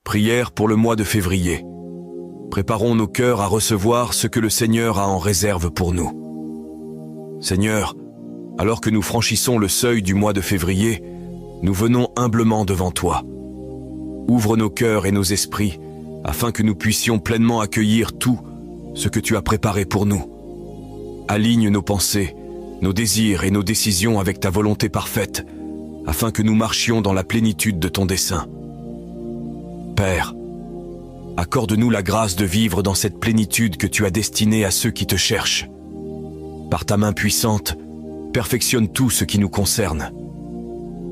Prière pour le mois de février. Préparons nos cœurs à recevoir ce que le Seigneur a en réserve pour nous. Seigneur, alors que nous franchissons le seuil du mois de février, nous venons humblement devant toi. Ouvre nos cœurs et nos esprits afin que nous puissions pleinement accueillir tout ce que tu as préparé pour nous. Aligne nos pensées, nos désirs et nos décisions avec ta volonté parfaite, afin que nous marchions dans la plénitude de ton dessein. Père, accorde-nous la grâce de vivre dans cette plénitude que tu as destinée à ceux qui te cherchent. Par ta main puissante, perfectionne tout ce qui nous concerne.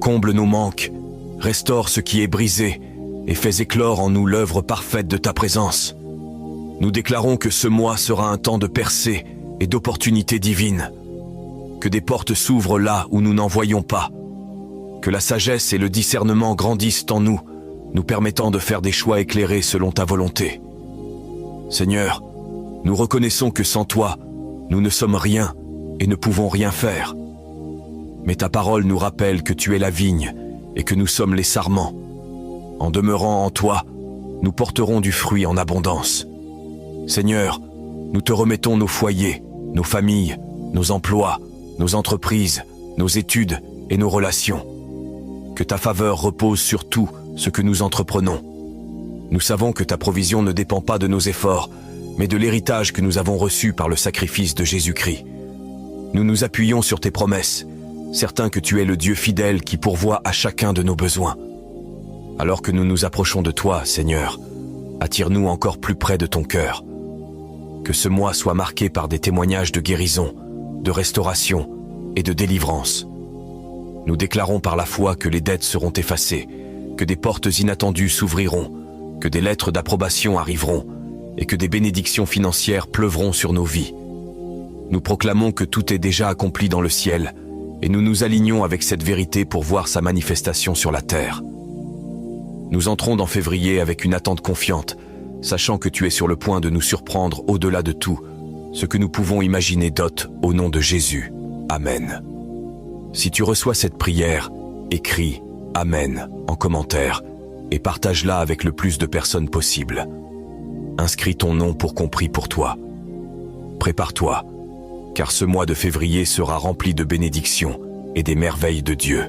Comble nos manques, restaure ce qui est brisé et fais éclore en nous l'œuvre parfaite de ta présence. Nous déclarons que ce mois sera un temps de percée et d'opportunités divines. Que des portes s'ouvrent là où nous n'en voyons pas. Que la sagesse et le discernement grandissent en nous, nous permettant de faire des choix éclairés selon ta volonté. Seigneur, nous reconnaissons que sans toi, nous ne sommes rien et ne pouvons rien faire. Mais ta parole nous rappelle que tu es la vigne et que nous sommes les sarments. En demeurant en toi, nous porterons du fruit en abondance. Seigneur, nous te remettons nos foyers, nos familles, nos emplois, nos entreprises, nos études et nos relations. Que ta faveur repose sur tout ce que nous entreprenons. Nous savons que ta provision ne dépend pas de nos efforts, mais de l'héritage que nous avons reçu par le sacrifice de Jésus-Christ. Nous nous appuyons sur tes promesses, certains que tu es le Dieu fidèle qui pourvoit à chacun de nos besoins. Alors que nous nous approchons de toi, Seigneur, attire-nous encore plus près de ton cœur. Que ce mois soit marqué par des témoignages de guérison, de restauration et de délivrance. Nous déclarons par la foi que les dettes seront effacées, que des portes inattendues s'ouvriront, que des lettres d'approbation arriveront et que des bénédictions financières pleuvront sur nos vies. Nous proclamons que tout est déjà accompli dans le ciel et nous nous alignons avec cette vérité pour voir sa manifestation sur la terre. Nous entrons dans février avec une attente confiante, sachant que tu es sur le point de nous surprendre au-delà de tout ce que nous pouvons imaginer au nom de Jésus. Amen. Si tu reçois cette prière, écris « Amen » en commentaire et partage-la avec le plus de personnes possible. Inscris ton nom pour qu'on prie pour toi. Prépare-toi, car ce mois de février sera rempli de bénédictions et des merveilles de Dieu.